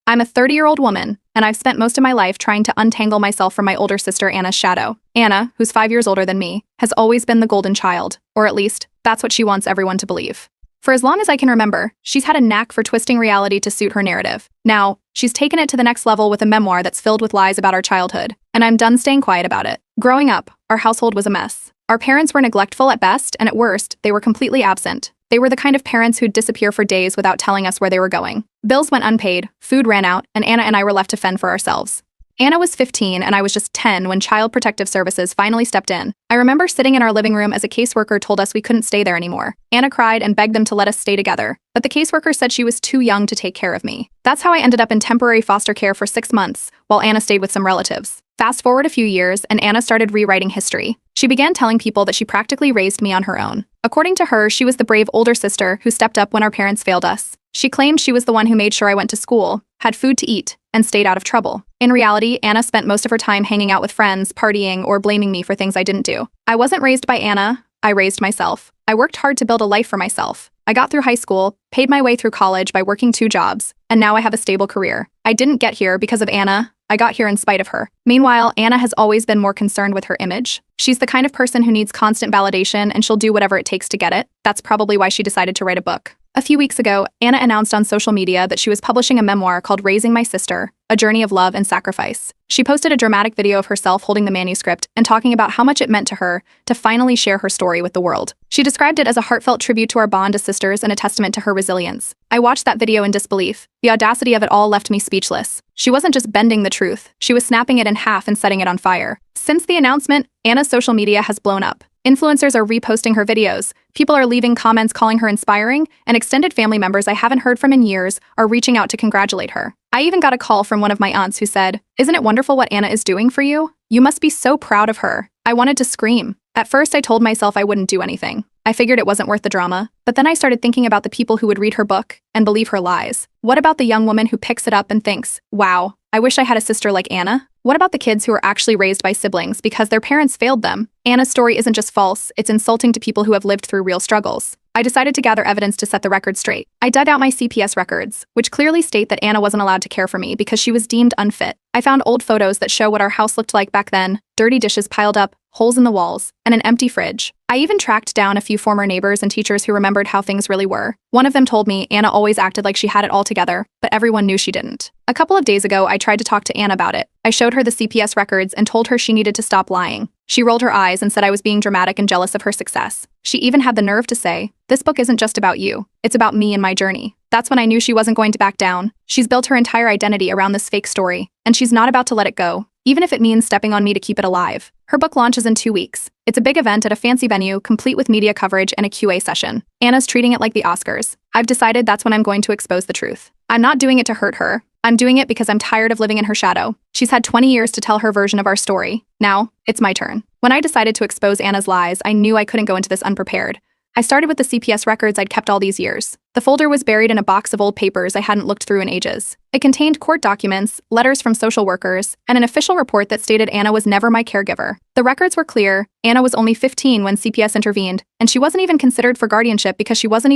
I'm a 30-year-old woman, and I've spent most of my life trying to untangle myself from my older sister Anna's shadow. Anna, who's 5 years older than me, has always been the golden child, or at least, that's what she wants everyone to believe. For as long as I can remember, she's had a knack for twisting reality to suit her narrative. Now, she's taken it to the next level with a memoir that's filled with lies about our childhood, and I'm done staying quiet about it. Growing up, our household was a mess. Our parents were neglectful at best, and at worst, they were completely absent. They were the kind of parents who'd disappear for days without telling us where they were going. Bills went unpaid, food ran out, and Anna and I were left to fend for ourselves. Anna was 15 and I was just 10 when Child Protective Services finally stepped in. I remember sitting in our living room as a caseworker told us we couldn't stay there anymore. Anna cried and begged them to let us stay together, but the caseworker said she was too young to take care of me. That's how I ended up in temporary foster care for 6 months, while Anna stayed with some relatives. Fast forward a few years, and Anna started rewriting history. She began telling people that she practically raised me on her own. According to her, she was the brave older sister who stepped up when our parents failed us. She claimed she was the one who made sure I went to school, had food to eat, and stayed out of trouble. In reality, Anna spent most of her time hanging out with friends, partying, or blaming me for things I didn't do. I wasn't raised by Anna, I raised myself. I worked hard to build a life for myself. I got through high school, paid my way through college by working 2 jobs, and now I have a stable career. I didn't get here because of Anna, I got here in spite of her. Meanwhile, Anna has always been more concerned with her image. She's the kind of person who needs constant validation and she'll do whatever it takes to get it. That's probably why she decided to write a book. A few weeks ago, Anna announced on social media that she was publishing a memoir called Raising My Sister, A Journey of Love and Sacrifice. She posted a dramatic video of herself holding the manuscript and talking about how much it meant to her to finally share her story with the world. She described it as a heartfelt tribute to our bond as sisters and a testament to her resilience. I watched that video in disbelief. The audacity of it all left me speechless. She wasn't just bending the truth, she was snapping it in half and setting it on fire. Since the announcement, Anna's social media has blown up. Influencers are reposting her videos, people are leaving comments calling her inspiring, and extended family members I haven't heard from in years are reaching out to congratulate her. I even got a call from one of my aunts who said, "Isn't it wonderful what Anna is doing for you? You must be so proud of her." I wanted to scream. At first, I told myself I wouldn't do anything. I figured it wasn't worth the drama, but then I started thinking about the people who would read her book and believe her lies. What about the young woman who picks it up and thinks, "Wow, I wish I had a sister like Anna"? What about the kids who are actually raised by siblings because their parents failed them? Anna's story isn't just false, it's insulting to people who have lived through real struggles. I decided to gather evidence to set the record straight. I dug out my CPS records, which clearly state that Anna wasn't allowed to care for me because she was deemed unfit. I found old photos that show what our house looked like back then, dirty dishes piled up, holes in the walls, and an empty fridge. I even tracked down a few former neighbors and teachers who remembered how things really were. One of them told me Anna always acted like she had it all together, but everyone knew she didn't. A couple of days ago, I tried to talk to Anna about it. I showed her the CPS records and told her she needed to stop lying. She rolled her eyes and said I was being dramatic and jealous of her success. She even had the nerve to say, "This book isn't just about you, it's about me and my journey." That's when I knew she wasn't going to back down. She's built her entire identity around this fake story, and she's not about to let it go, even if it means stepping on me to keep it alive. Her book launches in 2 weeks. It's a big event at a fancy venue, complete with media coverage and a QA session. Anna's treating it like the Oscars. I've decided that's when I'm going to expose the truth. I'm not doing it to hurt her. I'm doing it because I'm tired of living in her shadow. She's had 20 years to tell her version of our story. Now, it's my turn. When I decided to expose Anna's lies, I knew I couldn't go into this unprepared. I started with the CPS records I'd kept all these years. The folder was buried in a box of old papers I hadn't looked through in ages. It contained court documents, letters from social workers, and an official report that stated Anna was never my caregiver. The records were clear. Anna was only 15 when CPS intervened, and she wasn't even considered for guardianship because she wasn't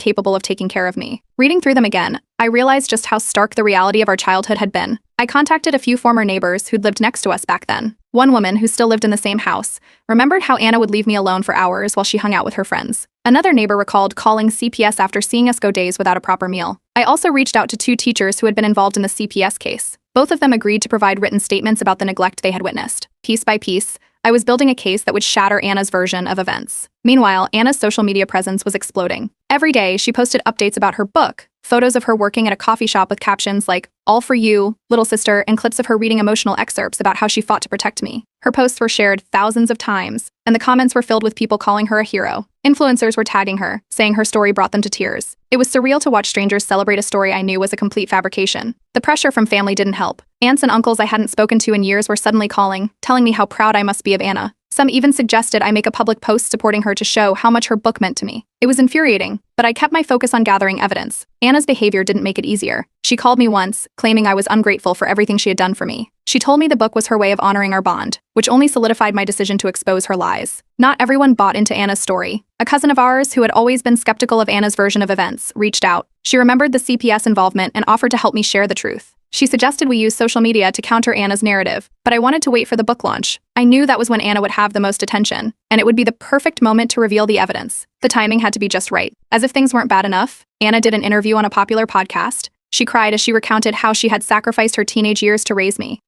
capable of taking care of me. Reading through them again, I realized just how stark the reality of our childhood had been. I contacted a few former neighbors who'd lived next to us back then. One woman, who still lived in the same house, remembered how Anna would leave me alone for hours while she hung out with her friends. Another neighbor recalled calling CPS after seeing us go days without a proper meal. I also reached out to 2 teachers who had been involved in the CPS case. Both of them agreed to provide written statements about the neglect they had witnessed. Piece by piece, I was building a case that would shatter Anna's version of events. Meanwhile, Anna's social media presence was exploding. Every day, she posted updates about her book, photos of her working at a coffee shop with captions like, "All for you, little sister," and clips of her reading emotional excerpts about how she fought to protect me. Her posts were shared thousands of times, and the comments were filled with people calling her a hero. Influencers were tagging her, saying her story brought them to tears. It was surreal to watch strangers celebrate a story I knew was a complete fabrication. The pressure from family didn't help. Aunts and uncles I hadn't spoken to in years were suddenly calling, telling me how proud I must be of Anna. Some even suggested I make a public post supporting her to show how much her book meant to me. It was infuriating, but I kept my focus on gathering evidence. Anna's behavior didn't make it easier. She called me once, claiming I was ungrateful for everything she had done for me. She told me the book was her way of honoring our bond, which only solidified my decision to expose her lies. Not everyone bought into Anna's story. A cousin of ours, who had always been skeptical of Anna's version of events, reached out. She remembered the CPS involvement and offered to help me share the truth. She suggested we use social media to counter Anna's narrative, but I wanted to wait for the book launch. I knew that was when Anna would have the most attention, and it would be the perfect moment to reveal the evidence. The timing had to be just right. As if things weren't bad enough, Anna did an interview on a popular podcast. She cried as she recounted how she had sacrificed her teenage years to raise me.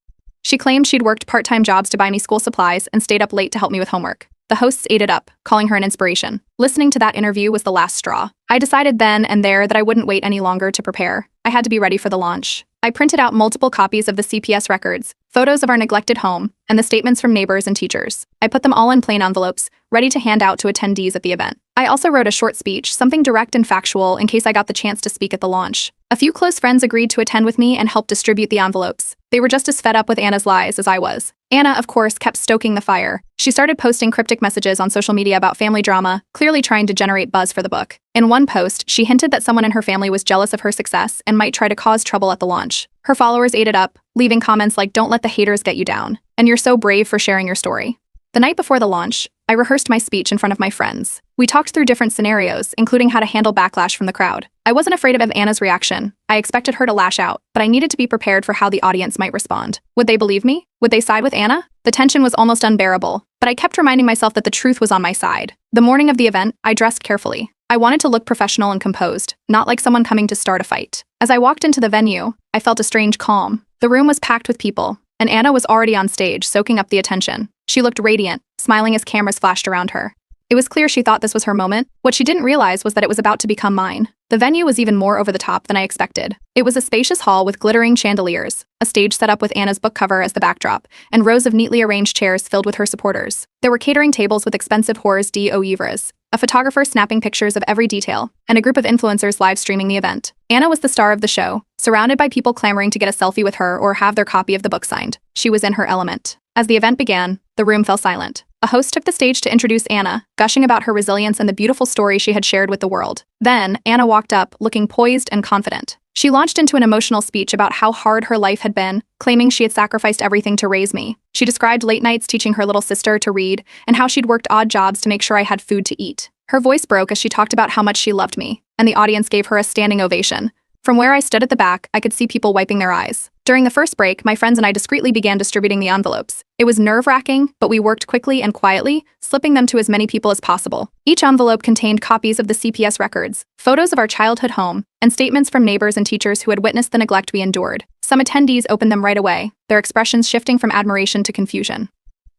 She claimed she'd worked part-time jobs to buy me school supplies and stayed up late to help me with homework. The hosts ate it up, calling her an inspiration. Listening to that interview was the last straw. I decided then and there that I wouldn't wait any longer to prepare. I had to be ready for the launch. I printed out multiple copies of the CPS records, photos of our neglected home, and the statements from neighbors and teachers. I put them all in plain envelopes, ready to hand out to attendees at the event. I also wrote a short speech, something direct and factual in case I got the chance to speak at the launch. A few close friends agreed to attend with me and help distribute the envelopes. They were just as fed up with Anna's lies as I was. Anna, of course, kept stoking the fire. She started posting cryptic messages on social media about family drama, clearly trying to generate buzz for the book. In one post, she hinted that someone in her family was jealous of her success and might try to cause trouble at the launch. Her followers ate it up, leaving comments like, "Don't let the haters get you down," and "You're so brave for sharing your story." The night before the launch, I rehearsed my speech in front of my friends. We talked through different scenarios, including how to handle backlash from the crowd. I wasn't afraid of Anna's reaction. I expected her to lash out, but I needed to be prepared for how the audience might respond. Would they believe me? Would they side with Anna? The tension was almost unbearable, but I kept reminding myself that the truth was on my side. The morning of the event, I dressed carefully. I wanted to look professional and composed, not like someone coming to start a fight. As I walked into the venue, I felt a strange calm. The room was packed with people, and Anna was already on stage, soaking up the attention. She looked radiant, smiling as cameras flashed around her. It was clear she thought this was her moment. What she didn't realize was that it was about to become mine. The venue was even more over the top than I expected. It was a spacious hall with glittering chandeliers, a stage set up with Anna's book cover as the backdrop, and rows of neatly arranged chairs filled with her supporters. There were catering tables with expensive hors d'oeuvres, a photographer snapping pictures of every detail, and a group of influencers live streaming the event. Anna was the star of the show, surrounded by people clamoring to get a selfie with her or have their copy of the book signed. She was in her element. As the event began, the room fell silent. A host took the stage to introduce Anna, gushing about her resilience and the beautiful story she had shared with the world. Then, Anna walked up, looking poised and confident. She launched into an emotional speech about how hard her life had been, claiming she had sacrificed everything to raise me. She described late nights teaching her little sister to read, and how she'd worked odd jobs to make sure I had food to eat. Her voice broke as she talked about how much she loved me, and the audience gave her a standing ovation. From where I stood at the back, I could see people wiping their eyes. During the first break, my friends and I discreetly began distributing the envelopes. It was nerve-wracking, but we worked quickly and quietly, slipping them to as many people as possible. Each envelope contained copies of the CPS records, photos of our childhood home, and statements from neighbors and teachers who had witnessed the neglect we endured. Some attendees opened them right away, their expressions shifting from admiration to confusion.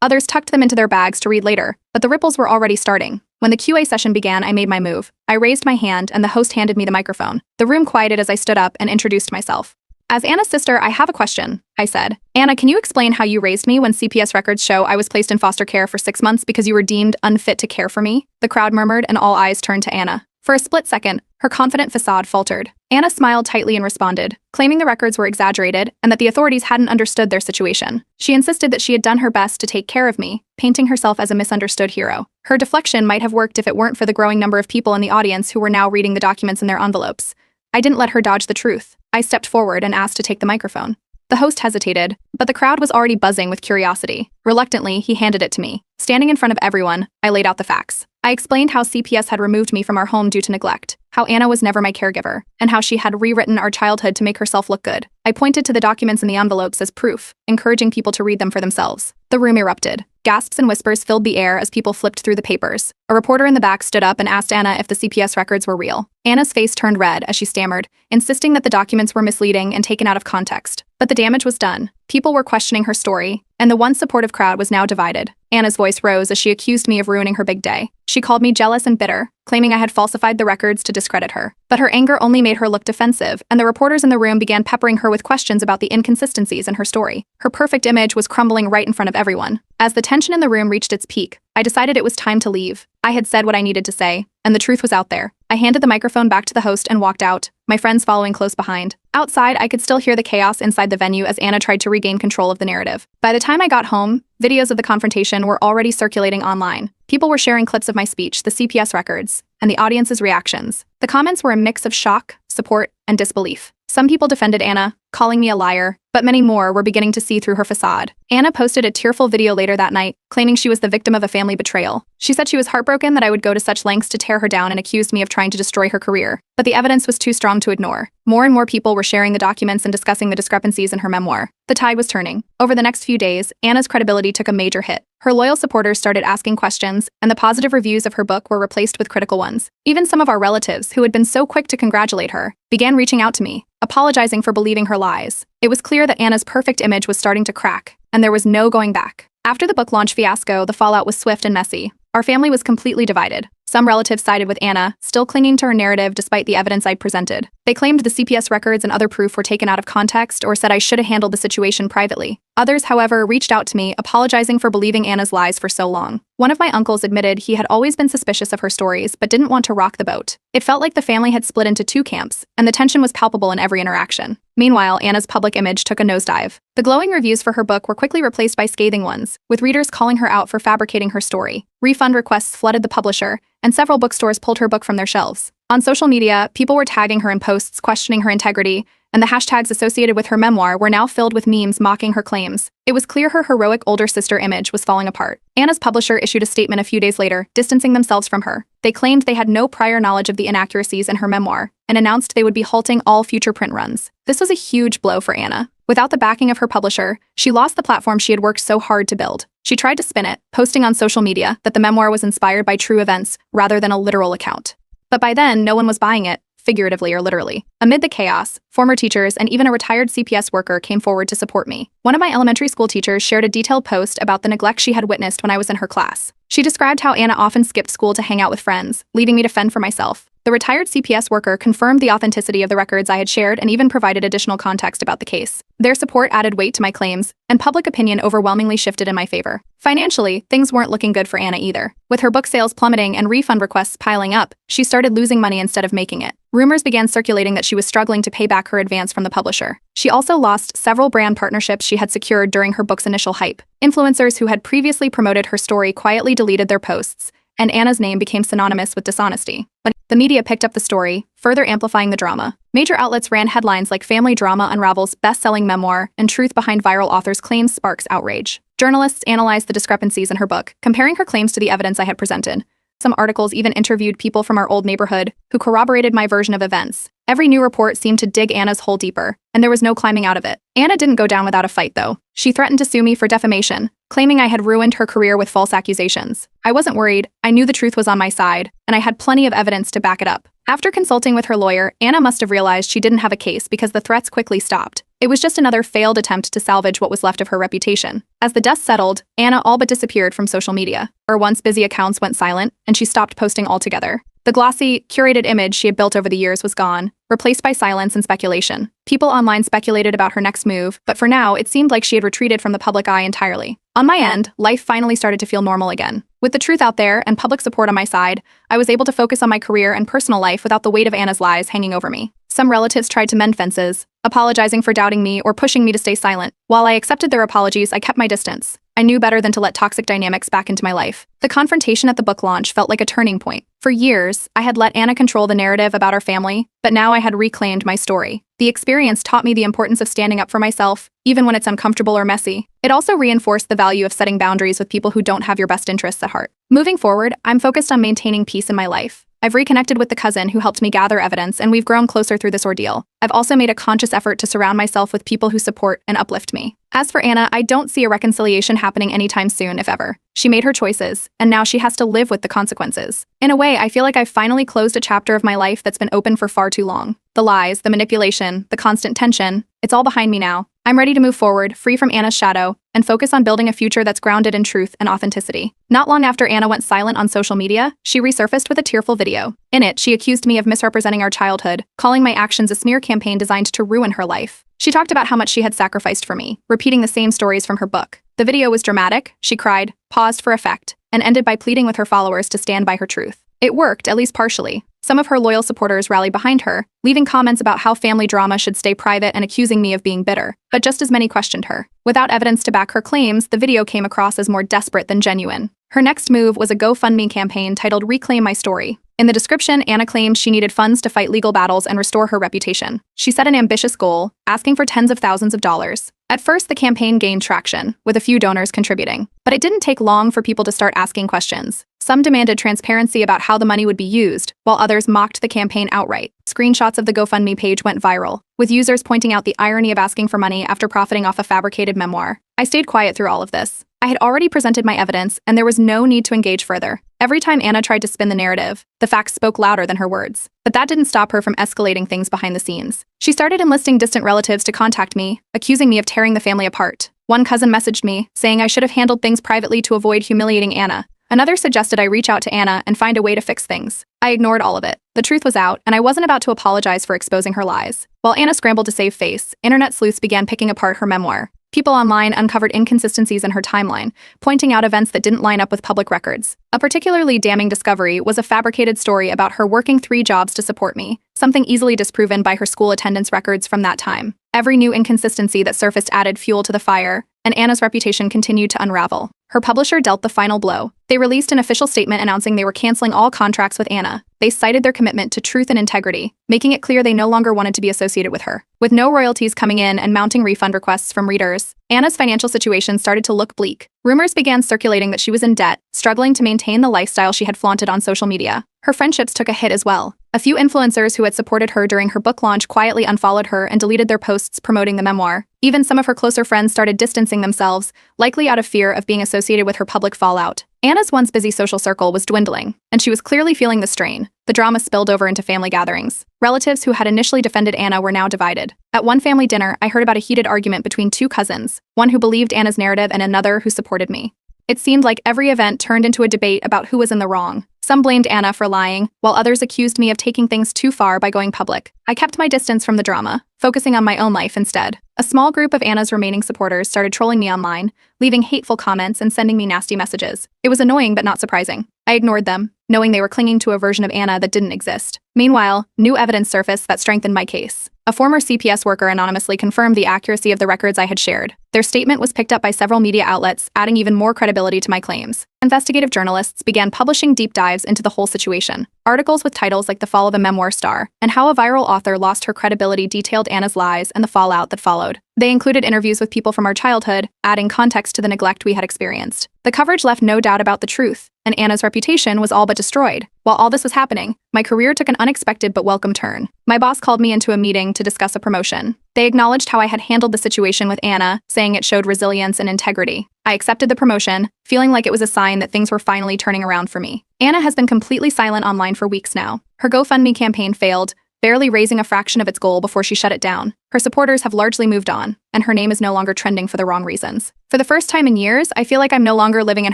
Others tucked them into their bags to read later, but the ripples were already starting. When the QA session began, I made my move. I raised my hand, and the host handed me the microphone. The room quieted as I stood up and introduced myself. "As Anna's sister, I have a question," I said. "Anna, can you explain how you raised me when CPS records show I was placed in foster care for 6 months because you were deemed unfit to care for me?" The crowd murmured, and all eyes turned to Anna. For a split second, her confident facade faltered. Anna smiled tightly and responded, claiming the records were exaggerated and that the authorities hadn't understood their situation. She insisted that she had done her best to take care of me, painting herself as a misunderstood hero. Her deflection might have worked if it weren't for the growing number of people in the audience who were now reading the documents in their envelopes. I didn't let her dodge the truth. I stepped forward and asked to take the microphone. The host hesitated, but the crowd was already buzzing with curiosity. Reluctantly, he handed it to me. Standing in front of everyone, I laid out the facts. I explained how CPS had removed me from our home due to neglect, how Anna was never my caregiver, and how she had rewritten our childhood to make herself look good. I pointed to the documents in the envelopes as proof, encouraging people to read them for themselves. The room erupted. Gasps and whispers filled the air as people flipped through the papers. A reporter in the back stood up and asked Anna if the CPS records were real. Anna's face turned red as she stammered, insisting that the documents were misleading and taken out of context. But the damage was done. People were questioning her story, and the once supportive crowd was now divided. Anna's voice rose as she accused me of ruining her big day. She called me jealous and bitter, claiming I had falsified the records to discredit her. But her anger only made her look defensive, and the reporters in the room began peppering her with questions about the inconsistencies in her story. Her perfect image was crumbling right in front of everyone. As the tension in the room reached its peak, I decided it was time to leave. I had said what I needed to say, and the truth was out there. I handed the microphone back to the host and walked out, my friends following close behind. Outside, I could still hear the chaos inside the venue as Anna tried to regain control of the narrative. By the time I got home, videos of the confrontation were already circulating online. People were sharing clips of my speech, the CPS records, and the audience's reactions. The comments were a mix of shock, support, and disbelief. Some people defended Anna, calling me a liar, but many more were beginning to see through her facade. Anna posted a tearful video later that night, claiming she was the victim of a family betrayal. She said she was heartbroken that I would go to such lengths to tear her down and accused me of trying to destroy her career. But the evidence was too strong to ignore. More and more people were sharing the documents and discussing the discrepancies in her memoir. The tide was turning. Over the next few days, Anna's credibility took a major hit. Her loyal supporters started asking questions, and the positive reviews of her book were replaced with critical ones. Even some of our relatives, who had been so quick to congratulate her, began reaching out to me, apologizing for believing her lies. It was clear that Anna's perfect image was starting to crack, and there was no going back. After the book launch fiasco, the fallout was swift and messy. Our family was completely divided. Some relatives sided with Anna, still clinging to her narrative despite the evidence I'd presented. They claimed the CPS records and other proof were taken out of context or said I should have handled the situation privately. Others, however, reached out to me, apologizing for believing Anna's lies for so long. One of my uncles admitted he had always been suspicious of her stories but didn't want to rock the boat. It felt like the family had split into two camps, and the tension was palpable in every interaction. Meanwhile, Anna's public image took a nosedive. The glowing reviews for her book were quickly replaced by scathing ones, with readers calling her out for fabricating her story. Refund requests flooded the publisher, and several bookstores pulled her book from their shelves. On social media, people were tagging her in posts questioning her integrity, and the hashtags associated with her memoir were now filled with memes mocking her claims. It was clear her heroic older sister image was falling apart. Anna's publisher issued a statement a few days later, distancing themselves from her. They claimed they had no prior knowledge of the inaccuracies in her memoir, and announced they would be halting all future print runs. This was a huge blow for Anna. Without the backing of her publisher, she lost the platform she had worked so hard to build. She tried to spin it, posting on social media that the memoir was inspired by true events rather than a literal account. But by then, no one was buying it, figuratively or literally. Amid the chaos, former teachers and even a retired CPS worker came forward to support me. One of my elementary school teachers shared a detailed post about the neglect she had witnessed when I was in her class. She described how Anna often skipped school to hang out with friends, leaving me to fend for myself. The retired CPS worker confirmed the authenticity of the records I had shared and even provided additional context about the case. Their support added weight to my claims, and public opinion overwhelmingly shifted in my favor. Financially, things weren't looking good for Anna either. With her book sales plummeting and refund requests piling up, she started losing money instead of making it. Rumors began circulating that she was struggling to pay back her advance from the publisher. She also lost several brand partnerships she had secured during her book's initial hype. Influencers who had previously promoted her story quietly deleted their posts, and Anna's name became synonymous with dishonesty. But the media picked up the story, further amplifying the drama. Major outlets ran headlines like "Family Drama Unravels Best-Selling Memoir," and "Truth Behind Viral Author's Claims Sparks Outrage." Journalists analyzed the discrepancies in her book, comparing her claims to the evidence I had presented. Some articles even interviewed people from our old neighborhood who corroborated my version of events. Every new report seemed to dig Anna's hole deeper, and there was no climbing out of it. Anna didn't go down without a fight, though. She threatened to sue me for defamation, claiming I had ruined her career with false accusations. I wasn't worried. I knew the truth was on my side, and I had plenty of evidence to back it up. After consulting with her lawyer, Anna must have realized she didn't have a case because the threats quickly stopped. It was just another failed attempt to salvage what was left of her reputation. As the dust settled, Anna all but disappeared from social media. Her once busy accounts went silent, and she stopped posting altogether. The glossy, curated image she had built over the years was gone, replaced by silence and speculation. People online speculated about her next move, but for now, it seemed like she had retreated from the public eye entirely. On my end, life finally started to feel normal again. With the truth out there and public support on my side, I was able to focus on my career and personal life without the weight of Anna's lies hanging over me. Some relatives tried to mend fences, apologizing for doubting me or pushing me to stay silent. While I accepted their apologies, I kept my distance. I knew better than to let toxic dynamics back into my life. The confrontation at the book launch felt like a turning point. For years, I had let Anna control the narrative about our family, but now I had reclaimed my story. The experience taught me the importance of standing up for myself, even when it's uncomfortable or messy. It also reinforced the value of setting boundaries with people who don't have your best interests at heart. Moving forward, I'm focused on maintaining peace in my life. I've reconnected with the cousin who helped me gather evidence, and we've grown closer through this ordeal. I've also made a conscious effort to surround myself with people who support and uplift me. As for Anna, I don't see a reconciliation happening anytime soon, if ever. She made her choices, and now she has to live with the consequences. In a way, I feel like I've finally closed a chapter of my life that's been open for far too long. The lies, the manipulation, the constant tension, it's all behind me now. I'm ready to move forward, free from Anna's shadow, and focus on building a future that's grounded in truth and authenticity. Not long after Anna went silent on social media, she resurfaced with a tearful video. In it, she accused me of misrepresenting our childhood, calling my actions a smear campaign designed to ruin her life. She talked about how much she had sacrificed for me, repeating the same stories from her book. The video was dramatic, she cried, paused for effect, and ended by pleading with her followers to stand by her truth. It worked, at least partially. Some of her loyal supporters rallied behind her, leaving comments about how family drama should stay private and accusing me of being bitter. But just as many questioned her. Without evidence to back her claims, the video came across as more desperate than genuine. Her next move was a GoFundMe campaign titled "Reclaim My Story." In the description, Anna claimed she needed funds to fight legal battles and restore her reputation. She set an ambitious goal, asking for tens of thousands of dollars. At first, the campaign gained traction, with a few donors contributing. But it didn't take long for people to start asking questions. Some demanded transparency about how the money would be used, while others mocked the campaign outright. Screenshots of the GoFundMe page went viral, with users pointing out the irony of asking for money after profiting off a fabricated memoir. I stayed quiet through all of this. I had already presented my evidence, and there was no need to engage further. Every time Anna tried to spin the narrative, the facts spoke louder than her words. But that didn't stop her from escalating things behind the scenes. She started enlisting distant relatives to contact me, accusing me of tearing the family apart. One cousin messaged me, saying I should have handled things privately to avoid humiliating Anna. Another suggested I reach out to Anna and find a way to fix things. I ignored all of it. The truth was out, and I wasn't about to apologize for exposing her lies. While Anna scrambled to save face, internet sleuths began picking apart her memoir. People online uncovered inconsistencies in her timeline, pointing out events that didn't line up with public records. A particularly damning discovery was a fabricated story about her working 3 jobs to support me, something easily disproven by her school attendance records from that time. Every new inconsistency that surfaced added fuel to the fire, and Anna's reputation continued to unravel. Her publisher dealt the final blow. They released an official statement announcing they were canceling all contracts with Anna. They cited their commitment to truth and integrity, making it clear they no longer wanted to be associated with her. With no royalties coming in and mounting refund requests from readers, Anna's financial situation started to look bleak. Rumors began circulating that she was in debt, struggling to maintain the lifestyle she had flaunted on social media. Her friendships took a hit as well. A few influencers who had supported her during her book launch quietly unfollowed her and deleted their posts promoting the memoir. Even some of her closer friends started distancing themselves, likely out of fear of being associated with her public fallout. Anna's once busy social circle was dwindling, and she was clearly feeling the strain. The drama spilled over into family gatherings. Relatives who had initially defended Anna were now divided. At one family dinner, I heard about a heated argument between 2 cousins, one who believed Anna's narrative and another who supported me. It seemed like every event turned into a debate about who was in the wrong. Some blamed Anna for lying, while others accused me of taking things too far by going public. I kept my distance from the drama, focusing on my own life instead. A small group of Anna's remaining supporters started trolling me online, leaving hateful comments and sending me nasty messages. It was annoying but not surprising. I ignored them, knowing they were clinging to a version of Anna that didn't exist. Meanwhile, new evidence surfaced that strengthened my case. A former CPS worker anonymously confirmed the accuracy of the records I had shared. Their statement was picked up by several media outlets, adding even more credibility to my claims. Investigative journalists began publishing deep dives into the whole situation. Articles with titles like The Fall of a Memoir Star and How a Viral Author Lost Her Credibility detailed Anna's lies and the fallout that followed. They included interviews with people from our childhood, adding context to the neglect we had experienced. The coverage left no doubt about the truth, and Anna's reputation was all but destroyed. While all this was happening, my career took an unexpected but welcome turn. My boss called me into a meeting to discuss a promotion. They acknowledged how I had handled the situation with Anna, saying it showed resilience and integrity. I accepted the promotion, feeling like it was a sign that things were finally turning around for me. Anna has been completely silent online for weeks now. Her GoFundMe campaign failed, barely raising a fraction of its goal before she shut it down. Her supporters have largely moved on, and her name is no longer trending for the wrong reasons. For the first time in years, I feel like I'm no longer living in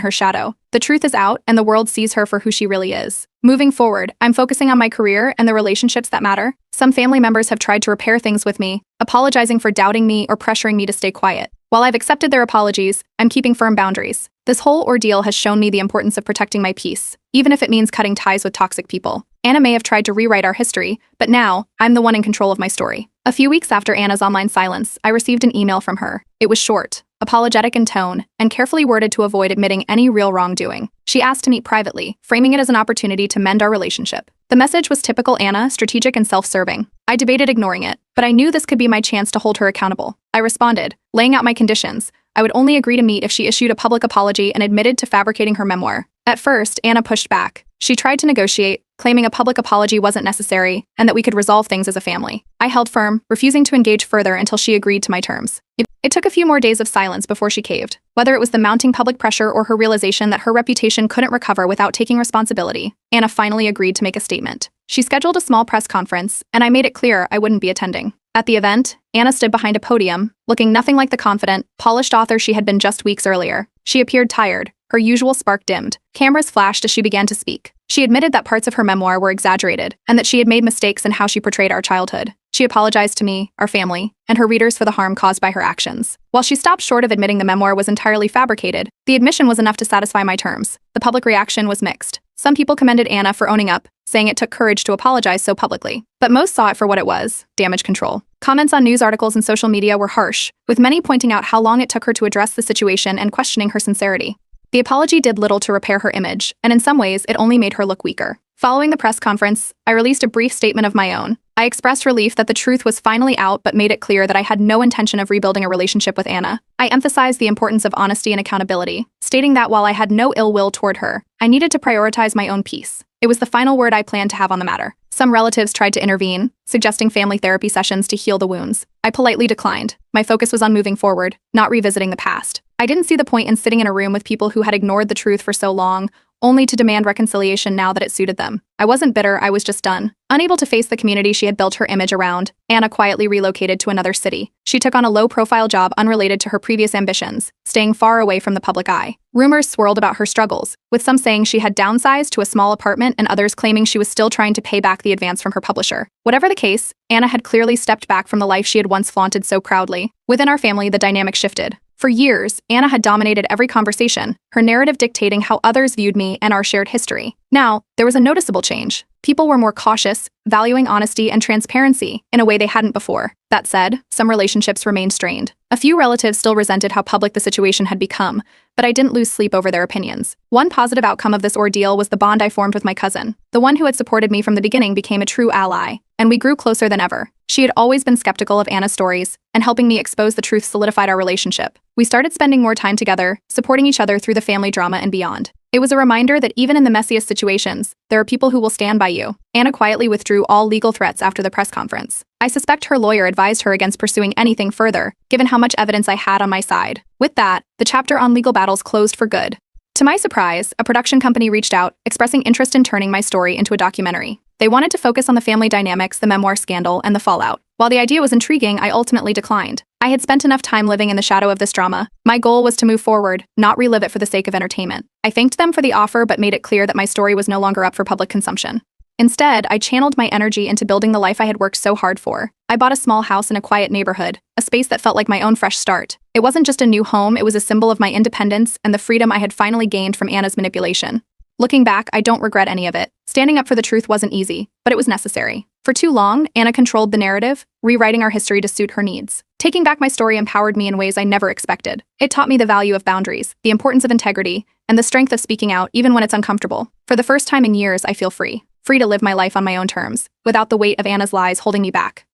her shadow. The truth is out, and the world sees her for who she really is. Moving forward, I'm focusing on my career and the relationships that matter. Some family members have tried to repair things with me, apologizing for doubting me or pressuring me to stay quiet. While I've accepted their apologies, I'm keeping firm boundaries. This whole ordeal has shown me the importance of protecting my peace, even if it means cutting ties with toxic people. Anna may have tried to rewrite our history, but now, I'm the one in control of my story. A few weeks after Anna's online silence, I received an email from her. It was short, apologetic in tone, and carefully worded to avoid admitting any real wrongdoing. She asked to meet privately, framing it as an opportunity to mend our relationship. The message was typical Anna, strategic and self-serving. I debated ignoring it, but I knew this could be my chance to hold her accountable. I responded, laying out my conditions. I would only agree to meet if she issued a public apology and admitted to fabricating her memoir. At first, Anna pushed back. She tried to negotiate, claiming a public apology wasn't necessary and that we could resolve things as a family. I held firm, refusing to engage further until she agreed to my terms. It took a few more days of silence before she caved. Whether it was the mounting public pressure or her realization that her reputation couldn't recover without taking responsibility, Anna finally agreed to make a statement. She scheduled a small press conference, and I made it clear I wouldn't be attending. At the event, Anna stood behind a podium, looking nothing like the confident, polished author she had been just weeks earlier. She appeared tired, her usual spark dimmed. Cameras flashed as she began to speak. She admitted that parts of her memoir were exaggerated, and that she had made mistakes in how she portrayed our childhood. She apologized to me, our family, and her readers for the harm caused by her actions. While she stopped short of admitting the memoir was entirely fabricated, the admission was enough to satisfy my terms. The public reaction was mixed. Some people commended Anna for owning up, saying it took courage to apologize so publicly. But most saw it for what it was, damage control. Comments on news articles and social media were harsh, with many pointing out how long it took her to address the situation and questioning her sincerity. The apology did little to repair her image, and in some ways, it only made her look weaker. Following the press conference, I released a brief statement of my own. I expressed relief that the truth was finally out but made it clear that I had no intention of rebuilding a relationship with Anna. I emphasized the importance of honesty and accountability, stating that while I had no ill will toward her, I needed to prioritize my own peace. It was the final word I planned to have on the matter. Some relatives tried to intervene, suggesting family therapy sessions to heal the wounds. I politely declined. My focus was on moving forward, not revisiting the past. I didn't see the point in sitting in a room with people who had ignored the truth for so long, only to demand reconciliation now that it suited them. I wasn't bitter, I was just done. Unable to face the community she had built her image around, Anna quietly relocated to another city. She took on a low-profile job unrelated to her previous ambitions, staying far away from the public eye. Rumors swirled about her struggles, with some saying she had downsized to a small apartment and others claiming she was still trying to pay back the advance from her publisher. Whatever the case, Anna had clearly stepped back from the life she had once flaunted so proudly. Within our family, the dynamic shifted. For years, Anna had dominated every conversation, her narrative dictating how others viewed me and our shared history. Now, there was a noticeable change. People were more cautious, valuing honesty and transparency in a way they hadn't before. That said, some relationships remained strained. A few relatives still resented how public the situation had become, but I didn't lose sleep over their opinions. One positive outcome of this ordeal was the bond I formed with my cousin. The one who had supported me from the beginning became a true ally, and we grew closer than ever. She had always been skeptical of Anna's stories, and helping me expose the truth solidified our relationship. We started spending more time together, supporting each other through the family drama and beyond. It was a reminder that even in the messiest situations, there are people who will stand by you. Anna quietly withdrew all legal threats after the press conference. I suspect her lawyer advised her against pursuing anything further, given how much evidence I had on my side. With that, the chapter on legal battles closed for good. To my surprise, a production company reached out, expressing interest in turning my story into a documentary. They wanted to focus on the family dynamics, the memoir scandal, and the fallout. While the idea was intriguing, I ultimately declined. I had spent enough time living in the shadow of this drama. My goal was to move forward, not relive it for the sake of entertainment. I thanked them for the offer but made it clear that my story was no longer up for public consumption. Instead, I channeled my energy into building the life I had worked so hard for. I bought a small house in a quiet neighborhood, a space that felt like my own fresh start. It wasn't just a new home, it was a symbol of my independence and the freedom I had finally gained from Anna's manipulation. Looking back, I don't regret any of it. Standing up for the truth wasn't easy, but it was necessary. For too long, Anna controlled the narrative, rewriting our history to suit her needs. Taking back my story empowered me in ways I never expected. It taught me the value of boundaries, the importance of integrity, and the strength of speaking out even when it's uncomfortable. For the first time in years, I feel free to live my life on my own terms, without the weight of Anna's lies holding me back.